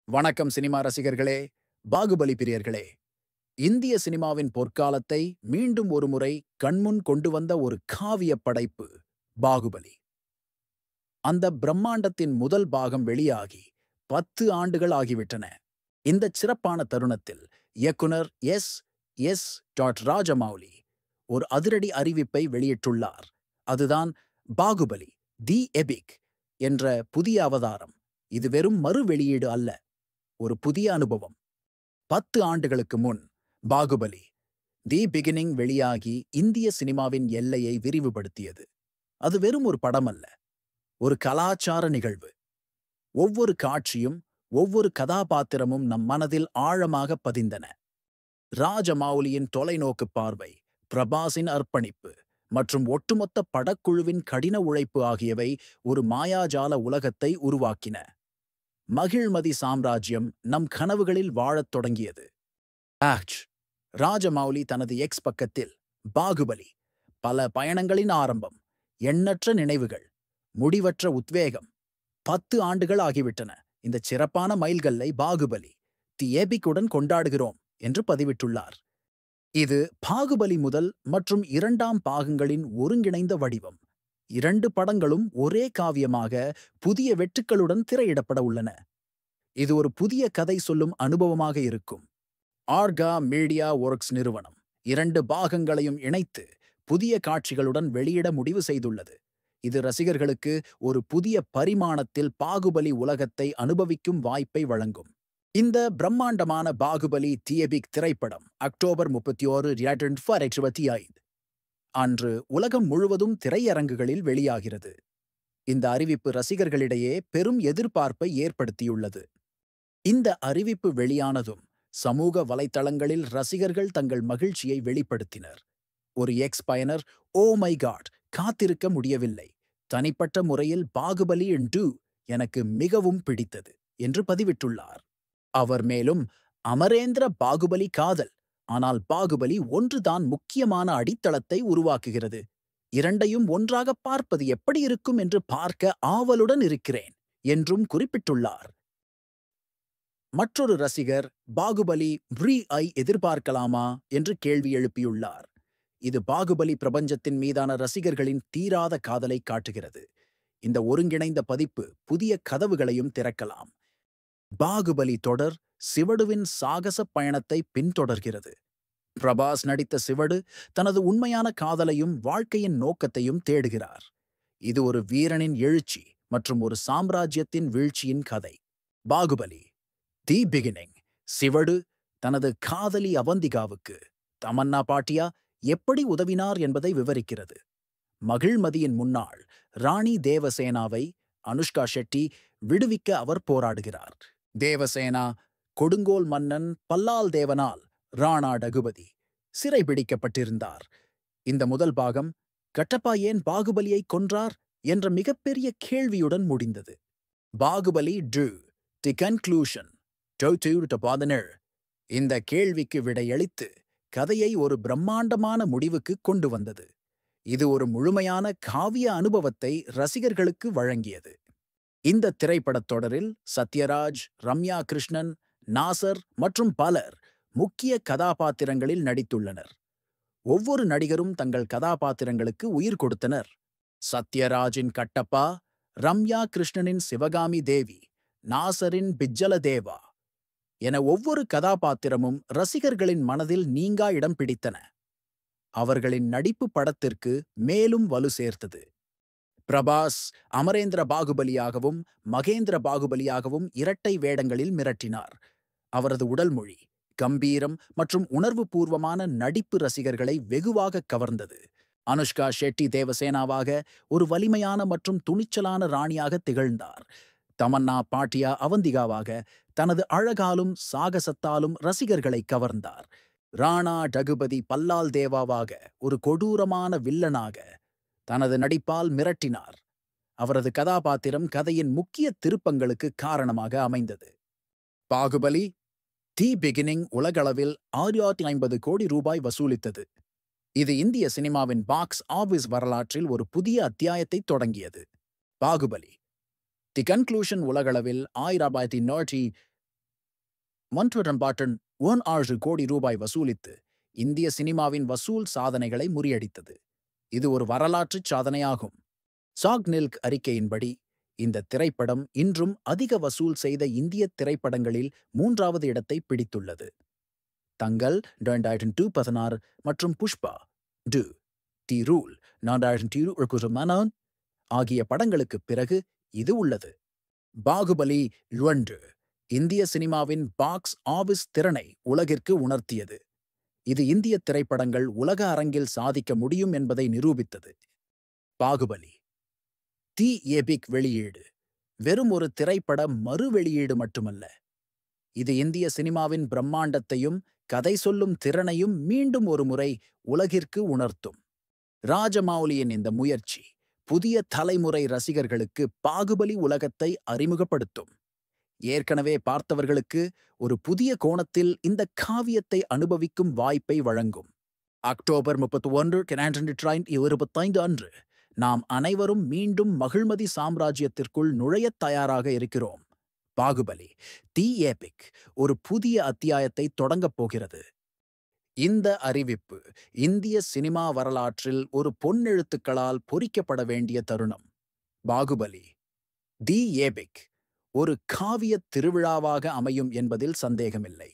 வணக்கம் சினிமா ரசிகர்களே, பாகுபலி பிரியர்களே. இந்திய சினிமாவின் பொற்காலத்தை மீண்டும் ஒருமுறை கண்முன் கொண்டு வந்த ஒரு காவியப் படைப்பு பாகுபலி. அந்த பிரம்மாண்டத்தின் முதல் பாகம் வெளியாகி 10 ஆண்டுகள் ஆகிவிட்டன. இந்தச் சிறப்பான தருணத்தில் இயக்குனர் எஸ். எஸ். ராஜமௌலி ஒரு அதிரடி அறிவிப்பை வெளியிட்டுள்ளார். அதுதான் பாகுபலி தி எபிக் என்ற புதிய அவதாரம். இது வெறும் மறு வெளியீடு அல்ல, ஒரு புதிய அனுபவம். 10 ஆண்டுகளுக்கு முன் பாகுபலி தி பிகினிங் வெளியாகி இந்திய சினிமாவின் எல்லையை விரிவுபடுத்தியது. அது வெறும் ஒரு படம் அல்ல, ஒரு கலாச்சார நிகழ்வு. ஒவ்வொரு காட்சியும், ஒவ்வொரு கதாபாத்திரமும் நம் மனதில் ஆழமாக பதிந்தன. ராஜமௌலியின் தொலைநோக்கு பார்வை, பிரபாஸின் அர்ப்பணிப்பு மற்றும் ஒட்டுமொத்த படக்குழுவின் கடின உழைப்பு ஆகியவை ஒரு மாயாஜால உலகத்தை உருவாக்கின. மகிழ்மதி சாம்ராஜ்யம் நம் கனவுகளில் வாழத் தொடங்கியது. ராஜமௌலி தனது எக்ஸ் பக்கத்தில், பாகுபலி பல பயணங்களின் ஆரம்பம், எண்ணற்ற நினைவுகள், முடிவற்ற உத்வேகம். 10 ஆண்டுகள் ஆகிவிட்டன. இந்த சிறப்பான மைல்கல்லை பாகுபலி தி எபிக்குடன் கொண்டாடுகிறோம் என்று பதிவிட்டுள்ளார். இது பாகுபலி முதல் மற்றும் 2ஆம் பாகங்களின் ஒருங்கிணைந்த வடிவம். 2 படங்களும் ஒரே காவியமாக புதிய வெற்றுக்களுடன் திரையிடப்பட உள்ளன. இது ஒரு புதிய கதை சொல்லும் அனுபவமாக இருக்கும். ஆர்கா மீடியா ஒர்க்ஸ் நிறுவனம் 2 பாகங்களையும் இணைத்து புதிய காட்சிகளுடன் வெளியிட முடிவு செய்துள்ளது. இது ரசிகர்களுக்கு ஒரு புதிய பரிமாணத்தில் பாகுபலி உலகத்தை அனுபவிக்கும் வாய்ப்பை வழங்கும். இந்த பிரம்மாண்டமான பாகுபலி தி எபிக் திரைப்படம் அக்டோபர் 31, 2025 அன்று உலகம் முழுவதும் திரையரங்குகளில் வெளியாகிறது. இந்த அறிவிப்பு ரசிகர்களிடையே பெரும் எதிர்பார்ப்பை ஏற்படுத்தியுள்ளது. இந்த அறிவிப்பு வெளியானதும் சமூக வலைத்தளங்களில் ரசிகர்கள் தங்கள் மகிழ்ச்சியை வெளிப்படுத்தினர். ஒரு எக்ஸ் பயனர், "ஓ மை காட், காத்திருக்க முடியவில்லை. தனிப்பட்ட முறையில் பாகுபலி 2 எனக்கு மிகவும் பிடித்தது" என்று பதிவிட்டுள்ளார். அவர் மேலும், "அமரேந்திர பாகுபலி காதல், ஆனால் பாகுபலி 1 தான் முக்கியமான அடித்தளத்தை உருவாக்குகிறது. இரண்டையும் ஒன்றாக பார்ப்பது எப்படி இருக்கும் என்று பார்க்க ஆவலுடன் இருக்கிறேன்" என்றும் குறிப்பிட்டுள்ளார். மற்றொரு ரசிகர் பாகுபலி 3ஐ எதிர்பார்க்கலாமா என்று கேள்வி எழுப்பியுள்ளார். இது பாகுபலி பிரபஞ்சத்தின் மீதான ரசிகர்களின் தீராத காதலை காட்டுகிறது. இந்த ஒருங்கிணைந்த பதிப்பு புதிய கதவுகளையும் திறக்கலாம். பாகுபலி தொடர் சிவடுவின் சாகச பயணத்தை பின்தொடர்கிறது. பிரபாஸ் நடித்த சிவடு தனது உண்மையான காதலையும் வாழ்க்கையின் நோக்கத்தையும் தேடுகிறார். இது ஒரு வீரனின் எழுச்சி மற்றும் ஒரு சாம்ராஜ்யத்தின் வீழ்ச்சியின் கதை. பாகுபலி தி பிகினிங் சிவடு தனது காதலி அவந்திகாவுக்கு தமன்னா பாட்டியா எப்படி உதவினார் என்பதை விவரிக்கிறது. மகிழ்மதியின் முன்னாள் ராணி தேவசேனாவை அனுஷ்கா ஷெட்டி விடுவிக்க அவர் போராடுகிறார். தேவசேனா கொடுங்கோல் மன்னன் பல்லால் தேவனால் ராணா டகுபதி சிறைபிடிக்கப்பட்டிருந்தார். இந்த முதல் பாகம் கட்டப்பா ஏன் பாகுபலியை கொன்றார் என்ற மிகப்பெரிய கேள்வியுடன் முடிந்தது. பாகுபலி 2 தி கன்க்ளூஷன் இந்த கேள்விக்கு விடையளித்து கதையை ஒரு பிரம்மாண்டமான முடிவுக்கு கொண்டு வந்தது. இது ஒரு முழுமையான காவிய அனுபவத்தை ரசிகர்களுக்கு வழங்கியது. இந்த திரைப்படத் தொடரில் சத்யராஜ், ரம்யா கிருஷ்ணன், நாசர் மற்றும் பலர் முக்கிய கதாபாத்திரங்களில் நடித்துள்ளனர். ஒவ்வொரு நடிகரும் தங்கள் கதாபாத்திரங்களுக்கு உயிர் கொடுத்தனர். சத்யராஜின் கட்டப்பா, ரம்யா கிருஷ்ணனின் சிவகாமி தேவி, நாசரின் பிஜ்ஜல தேவா என ஒவ்வொரு கதாபாத்திரமும் ரசிகர்களின் மனதில் நீங்கா இடம் பிடித்தன. அவர்களின் நடிப்பு படத்திற்கு மேலும் வலு சேர்த்தது. பிரபாஸ் அமரேந்திர பாகுபலியாகவும் மகேந்திர பாகுபலியாகவும் இரட்டை வேடங்களில் மிரட்டினார். அவரது உடல் மொழி, கம்பீரம் மற்றும் உணர்வுபூர்வமான நடிப்பு ரசிகர்களை வெகுவாக கவர்ந்தது. அனுஷ்கா ஷெட்டி தேவசேனாவாக ஒரு வலிமையான மற்றும் துணிச்சலான ராணியாக திகழ்ந்தார். தமன்னா பாட்டியா அவந்திகாவாக தனது அழகாலும் சாகசத்தாலும் ரசிகர்களை கவர்ந்தார். ராணா டகுபதி பல்லால் தேவாவாக ஒரு கொடூரமான வில்லனாக தனது நடிப்பால் மிரட்டினார். அவரது கதாபாத்திரம் கதையின் முக்கிய திருப்பங்களுக்கு காரணமாக அமைந்தது. பாகுபலி தி பிகினிங் உலகளவில் 650 கோடி ரூபாய் வசூலித்தது. இது இந்திய சினிமாவின் பாக்ஸ் ஆபீஸ் வரலாற்றில் ஒரு புதிய அத்தியாயத்தை தொடங்கியது. பாகுபலி தி கன்க்ளூஷன் உலகளவில் 1040 1 ரூபாய் வசூலித்து இந்திய சினிமாவின் வசூல் சாதனைகளை முறியடித்தது. இது ஒரு வரலாற்றுச் சாதனையாகும். சாக்நில்க் அறிக்கையின்படி இந்த திரைப்படம் இன்றும் அதிக வசூல் செய்த இந்திய திரைப்படங்களில் 3வது இடத்தை பிடித்துள்ளது. தங்கல் 2016 மற்றும் புஷ்பா டு தி ரூல் 2021 ஆகிய படங்களுக்குப் பிறகு இது உள்ளது. பாகுபலி 2 இந்திய சினிமாவின் பாக்ஸ் ஆபிஸ் திறனை உலகிற்கு உணர்த்தியது. இது இந்திய திரைப்படங்கள் உலக அரங்கில் சாதிக்க முடியும் என்பதை நிரூபித்தது. பாகுபலி தி எபிக் வெளியீடு வெறும் ஒரு திரைப்பட மறு வெளியீடு மட்டுமல்ல. இது இந்திய சினிமாவின் பிரம்மாண்டத்தையும் கதை சொல்லும் திறனையும் மீண்டும் ஒரு முறை உலகிற்கு உணர்த்தும். ராஜமௌலியின் இந்த முயற்சி புதிய தலைமுறை ரசிகர்களுக்கு பாகுபலி உலகத்தை அறிமுகப்படுத்தும். ஏற்கனவே பார்த்தவர்களுக்கு ஒரு புதிய கோணத்தில் இந்த காவியத்தை அனுபவிக்கும் வாய்ப்பை வழங்கும். அக்டோபர் 31, 2025 அன்று நாம் அனைவரும் மீண்டும் மகிழ்மதி சாம்ராஜ்யத்திற்குள் நுழையத் தயாராக இருக்கிறோம். பாகுபலி தி எபிக் ஒரு புதிய அத்தியாயத்தை தொடங்கப் போகிறது. இந்த அறிவிப்பு இந்திய சினிமா வரலாற்றில் ஒரு பொன்னெழுத்துக்களால் பொறிக்கப்பட வேண்டிய தருணம். பாகுபலி தி எபிக் ஒரு காவியத் திருவிழாவாக அமையும் என்பதில் சந்தேகமில்லை.